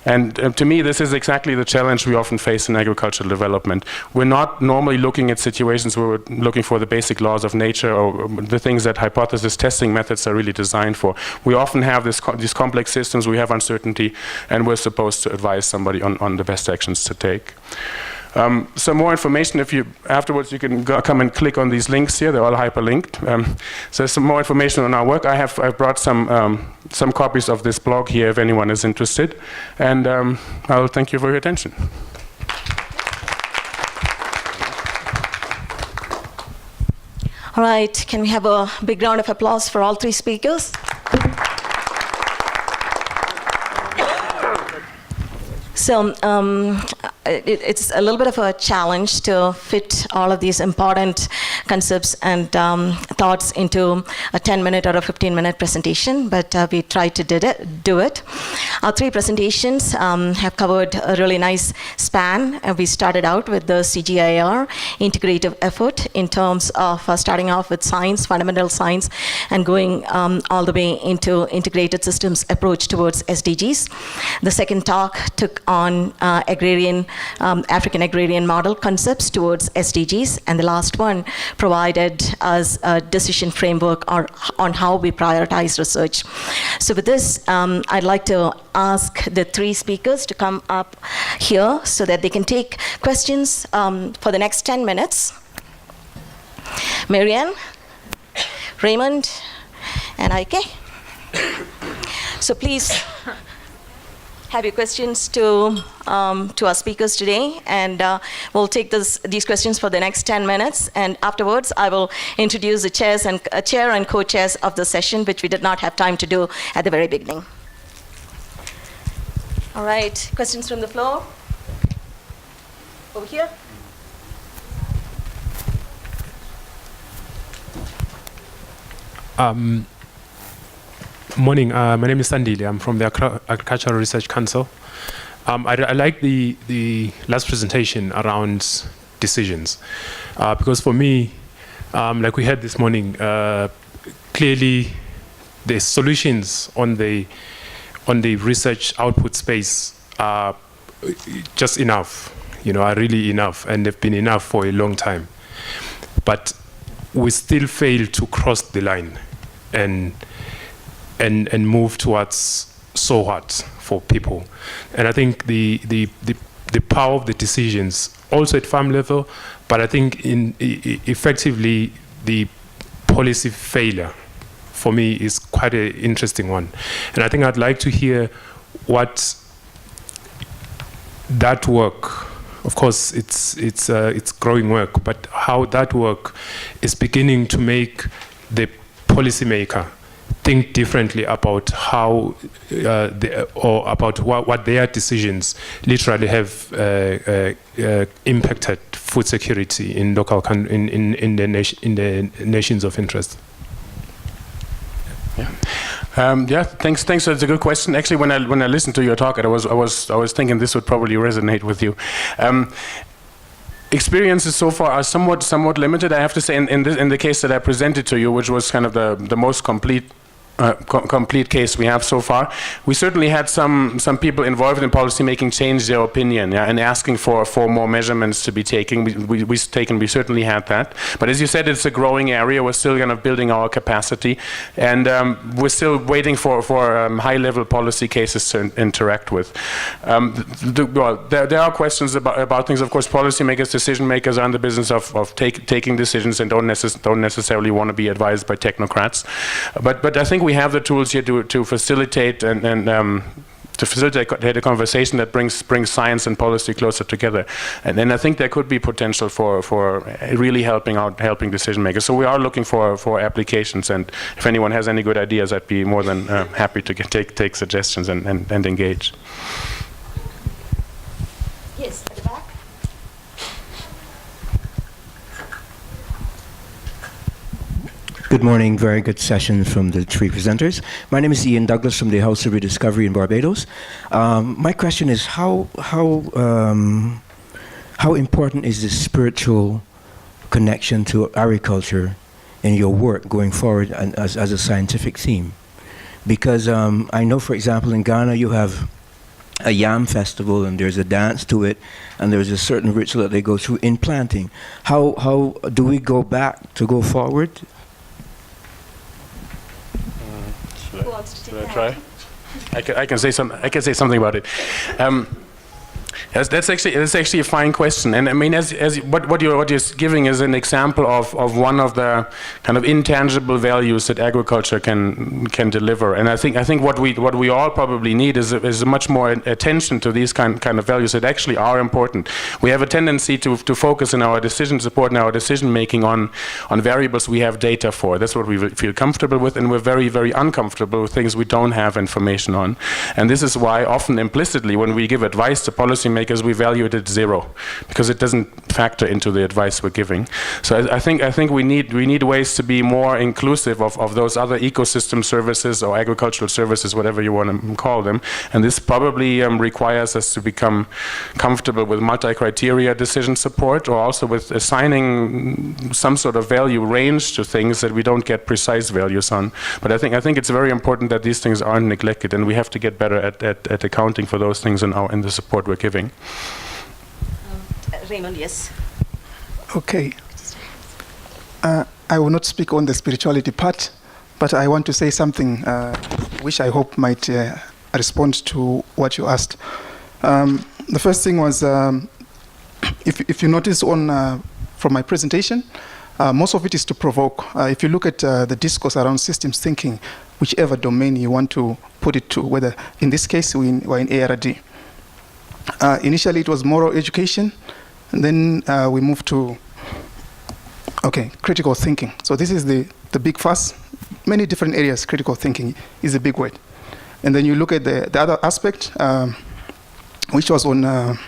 And to me, this is exactly the challenge we often face in agricultural development. We're not normally looking at situations where we're looking for the basic laws of nature or the things that hypothesis testing methods are really designed for. We often have these complex systems, we have uncertainty, and we're supposed to advise somebody on the best actions to take. Some more information, afterwards you can come and click on these links here, they're all hyperlinked. So some more information on our work. I've brought some copies of this blog here if anyone is interested. And I'll thank you for your attention. All right, can we have a big round of applause for all three speakers? So it's a little bit of a challenge to fit all of these important concepts and thoughts into a 10-minute or a 15-minute presentation, but we tried to do it. Our three presentations have covered a really nice span. We started out with the CGIAR integrative effort in terms of starting off with science, fundamental science, and going all the way into integrated systems approach towards SDGs. The second talk took on agrarian, African agrarian model concepts towards SDGs, and the last one provided us a decision framework on how we prioritize research. So with this, I'd like to ask the three speakers to come up here so that they can take questions for the next 10 minutes. Marianne, Raymond, and Ike. So please have your questions to our speakers today, and we'll take these questions for the next 10 minutes, and afterwards I will introduce the chair and co-chairs of the session, which we did not have time to do at the very beginning. All right, questions from the floor? Over here. Morning, my name is Sandile. I'm from the Agricultural Research Council. I like the last presentation around decisions, because for me, like we heard this morning, clearly the solutions on the research output space are just enough, are really enough, and they've been enough for a long time. But we still fail to cross the line and move towards so what for people. And I think the power of the decisions also at farm level, but I think effectively the policy failure for me is quite an interesting one. And I think I'd like to hear what that work, of course it's growing work, but how that work is beginning to make the policymaker think differently about how or about what their decisions literally have impacted food security in local in the nations of interest. Yeah, thanks. That's a good question. Actually, when I listened to your talk, I was thinking this would probably resonate with you. Experiences so far are somewhat limited, I have to say. In the case that I presented to you, which was kind of the most complete complete case we have so far. We certainly had some people involved in policy making change their opinion, and asking for more measurements to be taken. We certainly had that. But as you said, it's a growing area. We're still kind of building our capacity, and we're still waiting for high-level policy cases to interact with. There are questions about things. Of course, policymakers, decision makers are in the business of taking decisions and don't necessarily want to be advised by technocrats. But I think we have the tools here to facilitate and to facilitate a conversation that brings science and policy closer together. And then I think there could be potential for really helping decision makers. So we are looking for applications, and if anyone has any good ideas, I'd be more than happy to take suggestions and engage. Yes, at the back. Good morning. Very good session from the three presenters. My name is Ian Douglas from the House of Rediscovery in Barbados. My question is how important is the spiritual connection to agriculture in your work going forward and as a scientific theme? Because I know, for example, in Ghana you have a yam festival and there's a dance to it and there's a certain ritual that they go through in planting. How do we go go forward? Should I try? I can say something about it. That's actually a fine question, and I mean, what you're giving is an example of one of the kind of intangible values that agriculture can deliver. And I think what we all probably need is much more attention to these kind of values that actually are important. We have a tendency to focus in our decision support and our decision making on variables we have data for. That's what we feel comfortable with, and we're very, very uncomfortable with things we don't have information on. And this is why often implicitly when we give advice to policymakers, we value it at zero because it doesn't factor into the advice we're giving. So I think we need ways to be more inclusive of those other ecosystem services or agricultural services, whatever you want to call them. And this probably requires us to become comfortable with multi-criteria decision support, or also with assigning some sort of value range to things that we don't get precise values on. But I think it's very important that these things aren't neglected, and we have to get better at accounting for those things in the support we're giving. Raymond, yes. Okay. I will not speak on the spirituality part, but I want to say something which I hope might respond to what you asked. The first thing was, if you notice from my presentation, most of it is to provoke. If you look at the discourse around systems thinking, whichever domain you want to put it to, whether in this case we're in ARD. Initially it was moral education, and then we moved to critical thinking. So this is the big fuss. Many different areas, critical thinking is a big word. And then you look at the other aspect, which was on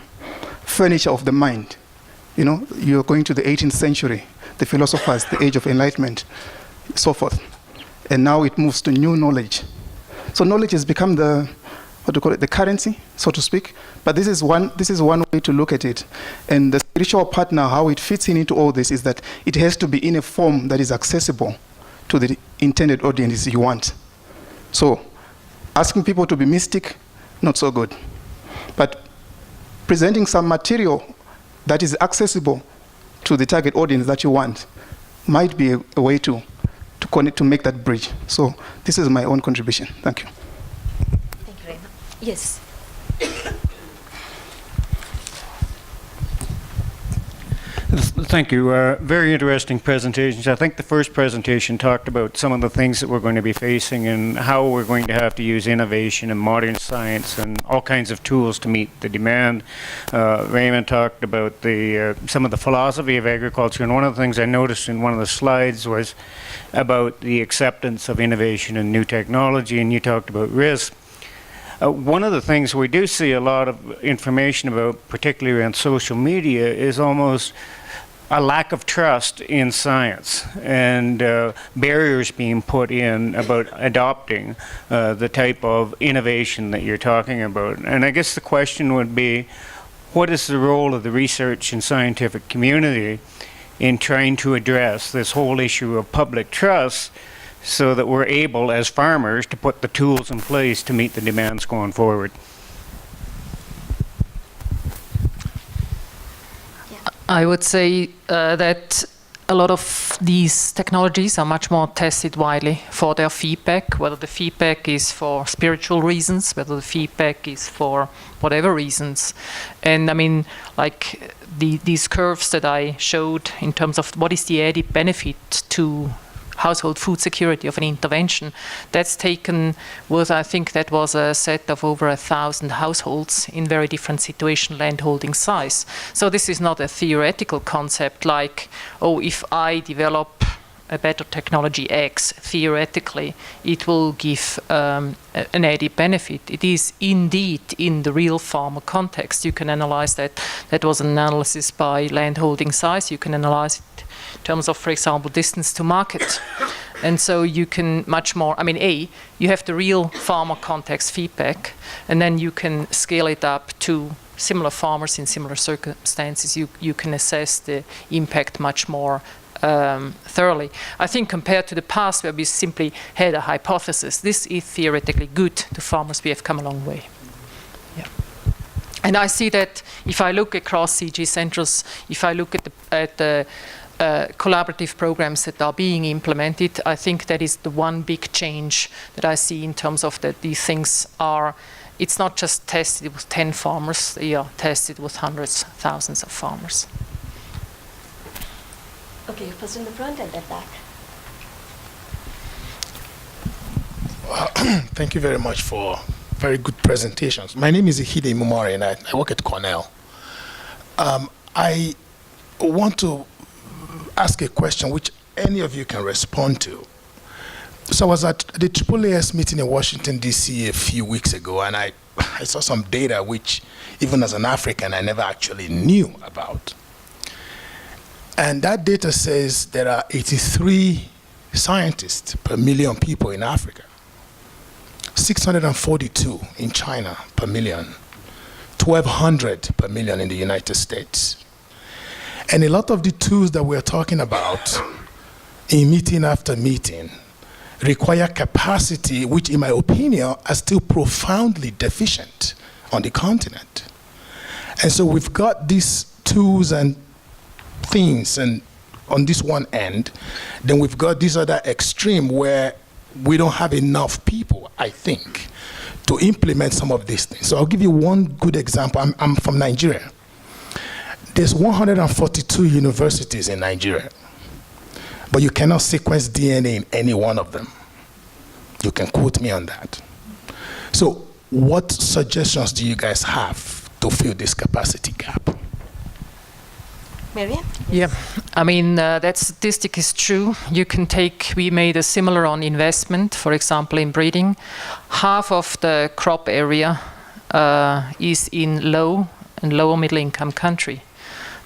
furniture of the mind. You know, you're going to the 18th century, the philosophers, the age of enlightenment, so forth. And now it moves to new knowledge. So knowledge has become the currency, so to speak. But this is one way to look at it. And the spiritual part now, how it fits into all this is that it has to be in a form that is accessible to the intended audience you want. So asking people to be mystic, not so good. But presenting some material that is accessible to the target audience that you want might be a way to connect, to make that bridge. So this is my own contribution. Thank you. Thank you, Raymond. Yes. Thank you. Very interesting presentations. I think the first presentation talked about some of the things that we're going to be facing and how we're going to have to use innovation and modern science and all kinds of tools to meet the demand. Raymond talked about some of the philosophy of agriculture, and one of the things I noticed in one of the slides was about the acceptance of innovation and new technology, and you talked about risk. One of the things we do see a lot of information about, particularly on social media, is almost a lack of trust in science and barriers being put in about adopting the type of innovation that you're talking about. And I guess the question would be, what is the role of the research and scientific community in trying to address this whole issue of public trust, so that we're able, as farmers, to put the tools in place to meet the demands going forward. I would say that a lot of these technologies are much more tested widely for their feedback, whether the feedback is for spiritual reasons, whether the feedback is for whatever reasons. And I mean, like these curves that I showed in terms of what is the added benefit to household food security of an intervention, that's taken with, I think that was a set of over 1,000 households in very different situation, land holding size. So this is not a theoretical concept like, oh, if I develop a better technology X, theoretically, it will give an added benefit. It is indeed in the real farmer context. You can analyze that. That was an analysis by land holding size. You can analyze it in terms of, for example, distance to market. And so you can much more, I mean, you have the real farmer context feedback, and then you can scale it up to similar farmers in similar circumstances. You can assess the impact much more thoroughly. I think compared to the past where we simply had a hypothesis, this is theoretically good to farmers. We have come a long way. Yeah. And I see that if I look across CG centers, if I look at the collaborative programs that are being implemented, I think that is the one big change that I see in terms of that these things are, it's not just tested with 10 farmers, they are tested with hundreds, thousands of farmers. Okay, first in the front and then back. Thank you very much for very good presentations. My name is Ihide Mumari and I work at Cornell. I want to ask a question which any of you can respond to. So I was at the AAAS meeting in Washington, D.C. a few weeks ago, and I saw some data which, even as an African, I never actually knew about. And that data says there are 83 scientists per million people in Africa, 642 in China per million, 1,200 per million in the United States. And a lot of the tools that we're talking about in meeting after meeting require capacity, which in my opinion are still profoundly deficient on the continent. And so we've got these tools and things and on this one end, then we've got this other extreme where we don't have enough people, I think, to implement some of these things. So I'll give you one good example. I'm from Nigeria. There's 142 universities in Nigeria, but you cannot sequence DNA in any one of them. You can quote me on that. So what suggestions do you guys have to fill this capacity gap? Marianne? Yeah, I mean, that statistic is true. You can we made a similar on investment, for example, in breeding. Half of the crop area is in low and lower middle income country.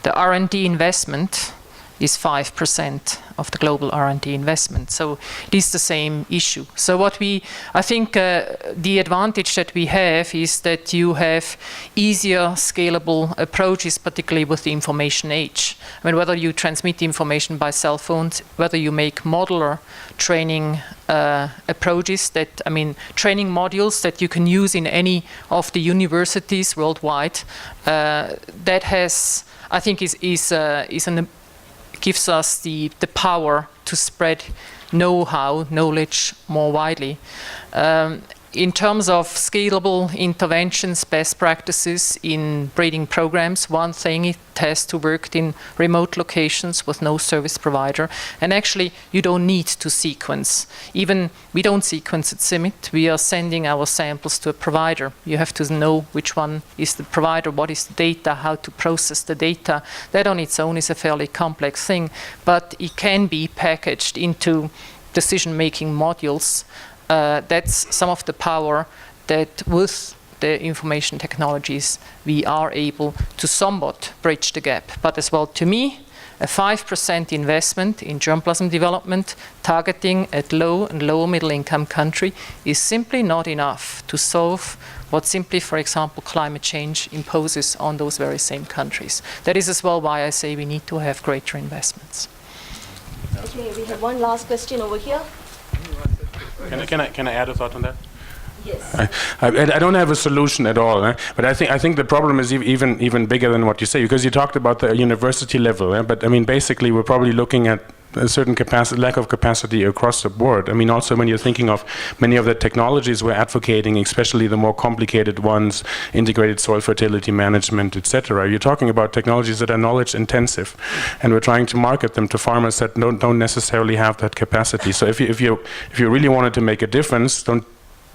The R&D investment is 5% of the global R&D investment. So it is the same issue. So I think the advantage that we have is that you have easier scalable approaches, particularly with the information age. I mean, whether you transmit information by cell phones, whether you make modular training approaches training modules that you can use in any of the universities worldwide, that has, I think gives us the power to spread knowledge more widely. In terms of scalable interventions, best practices in breeding programs, one thing, it has to work in remote locations with no service provider. And actually, you don't need to sequence. Even we don't sequence at CIMMYT. We are sending our samples to a provider. You have to know which one is the provider, what is the data, how to process the data. That on its own is a fairly complex thing, but it can be packaged into decision-making modules. That's some of the power that with the information technologies we are able to somewhat bridge the gap. But as well, to me, a 5% investment in germplasm development targeting at low and lower middle income country is simply not enough to solve what simply, for example, climate change imposes on those very same countries. That is as well why I say we need to have greater investments. Okay, we have one last question over here. Can I add a thought on that? Yes. I don't have a solution at all, but I think the problem is even bigger than what you say, because you talked about the university level, but I mean basically we're probably looking at a certain lack of capacity across the board. I mean, also when you're thinking of many of the technologies we're advocating, especially the more complicated ones, integrated soil fertility management, etc., you're talking about technologies that are knowledge intensive, and we're trying to market them to farmers that don't necessarily have that capacity. So if you really wanted to make a difference, don't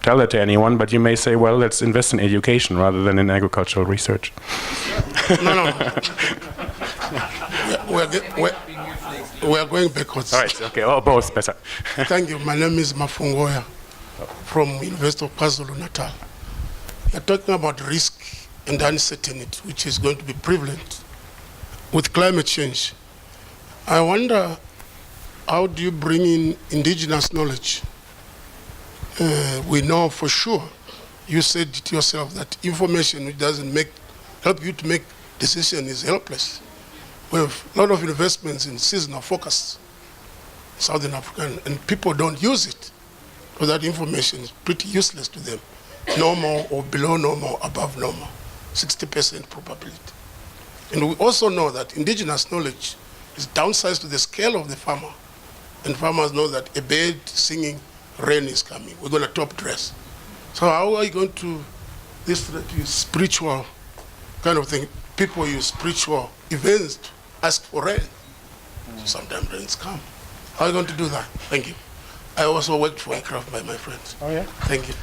tell that to anyone, but you may say, well, let's invest in education rather than in agricultural research. No. We're going backwards. All right, okay, both better. Thank you. My name is Mafungoya from University of KwaZulu-Natal. You're talking about risk and uncertainty, which is going to be prevalent with climate change. I wonder, how do you bring in indigenous knowledge? We know for sure, you said it yourself, that information which doesn't help you to make decision is helpless. We have a lot of investments in seasonal focus, Southern Africa, and people don't use it, because that information is pretty useless to them. Normal or below normal, above normal, 60% probability. And we also know that indigenous knowledge is downsized to the scale of the farmer, and farmers know that a bird singing, rain is coming, we're going to top dress. So how are you going to, this spiritual kind of thing, people use spiritual events to ask for rain. Sometimes rains come. How are you going to do that? Thank you. I also worked for aircraft by my friends. Oh yeah? Thank you.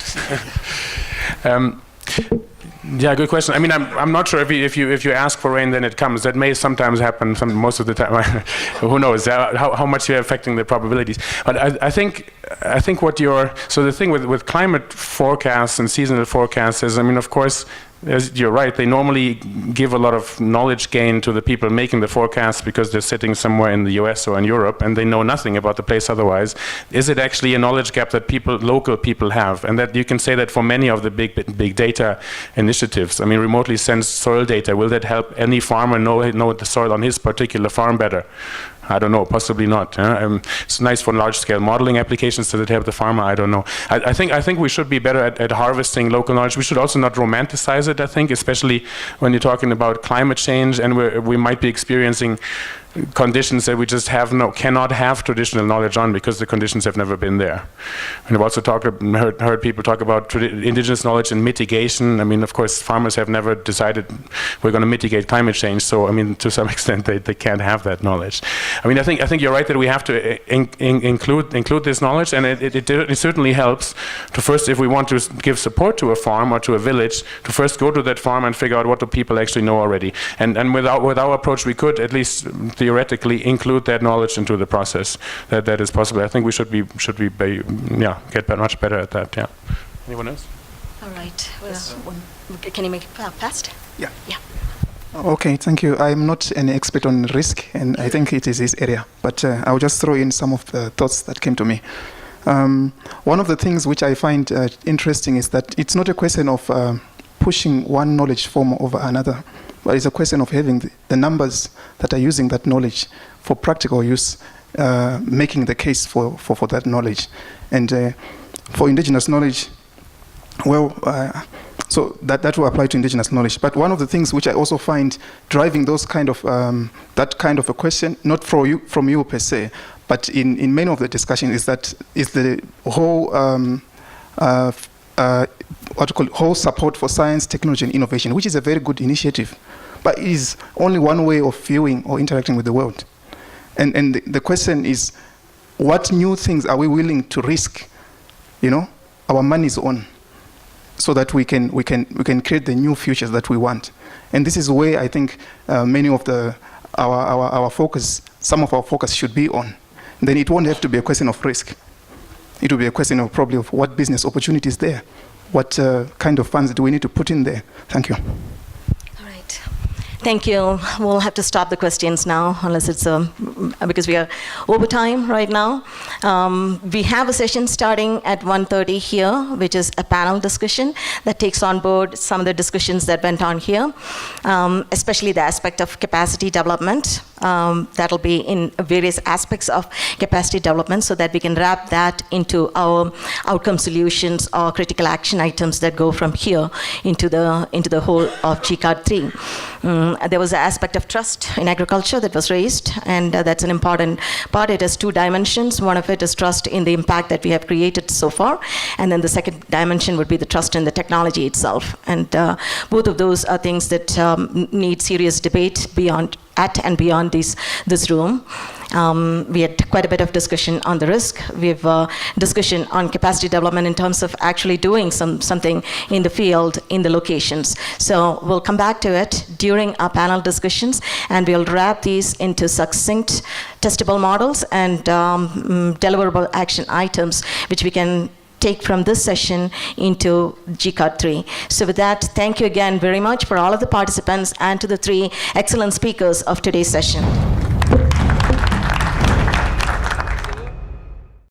Yeah, good question. I mean, I'm not sure if you ask for rain, then it comes. That may sometimes happen. Most of the time, who knows how much you're affecting the probabilities. But I think what so the thing with climate forecasts and seasonal forecasts is, I mean, of course, you're right, they normally give a lot of knowledge gain to the people making the forecast because they're sitting somewhere in the US or in Europe and they know nothing about the place otherwise. Is it actually a knowledge gap that local people have? And that you can say that for many of the big data initiatives. I mean, remotely sensed soil data, will that help any farmer know the soil on his particular farm better? I don't know, possibly not. It's nice for large-scale modeling applications. Does it help the farmer? I don't know. I think we should be better at harvesting local knowledge. We should also not romanticize it, I think, especially when you're talking about climate change and we might be experiencing conditions that we just cannot have traditional knowledge on because the conditions have never been there. And I've also heard people talk about indigenous knowledge and mitigation. I mean, of course, farmers have never decided we're going to mitigate climate change. So, I mean, to some extent, they can't have that knowledge. I mean, I think you're right that we have to include this knowledge, and it certainly helps to first, if we want to give support to a farm or to a village, to first go to that farm and figure out what do people actually know already. And with our approach, we could at least theoretically include that knowledge into the process. That is possible. I think we should get much better at that. Yeah. Anyone else? All right. Well, can you make it fast? Yeah. Yeah. Okay, thank you. I'm not an expert on risk, and I think it is his area, but I'll just throw in some of the thoughts that came to me. One of the things which I find interesting is that it's not a question of pushing one knowledge form over another, but it's a question of having the numbers that are using that knowledge for practical use, making the case for that knowledge. And for indigenous knowledge, well, so that will apply to indigenous knowledge. But one of the things which I also find driving those kind of that kind of a question, not from you per se, but in many of the discussions, is the whole whole support for science, technology, and innovation, which is a very good initiative, but it is only one way of viewing or interacting with the world. And the question is, what new things are we willing to risk, our money's on, so that we can create the new futures that we want? And this is where I think many of our focus, some of our focus should be on. Then it won't have to be a question of risk. It will be a question of probably of what business opportunities there, what kind of funds do we need to put in there. Thank you. All right. Thank you. We'll have to stop the questions now, unless it's because we are over time right now. We have a session starting at 1:30 here, which is a panel discussion that takes on board some of the discussions that went on here, especially the aspect of capacity development. That'll be in various aspects of capacity development, so that we can wrap that into our outcome solutions or critical action items that go from here into the whole of GCAR 3. There was an aspect of trust in agriculture that was raised, and that's an important part. It has two dimensions. One of it is trust in the impact that we have created so far, and then the second dimension would be the trust in the technology itself. And both of those are things that need serious debate beyond this room. We had quite a bit of discussion on the risk. We have discussion on capacity development in terms of actually doing something in the field, in the locations. So we'll come back to it during our panel discussions, and we'll wrap these into succinct testable models and deliverable action items, which we can take from this session into GCAR 3. So with that, thank you again very much for all of the participants and to the three excellent speakers of today's session.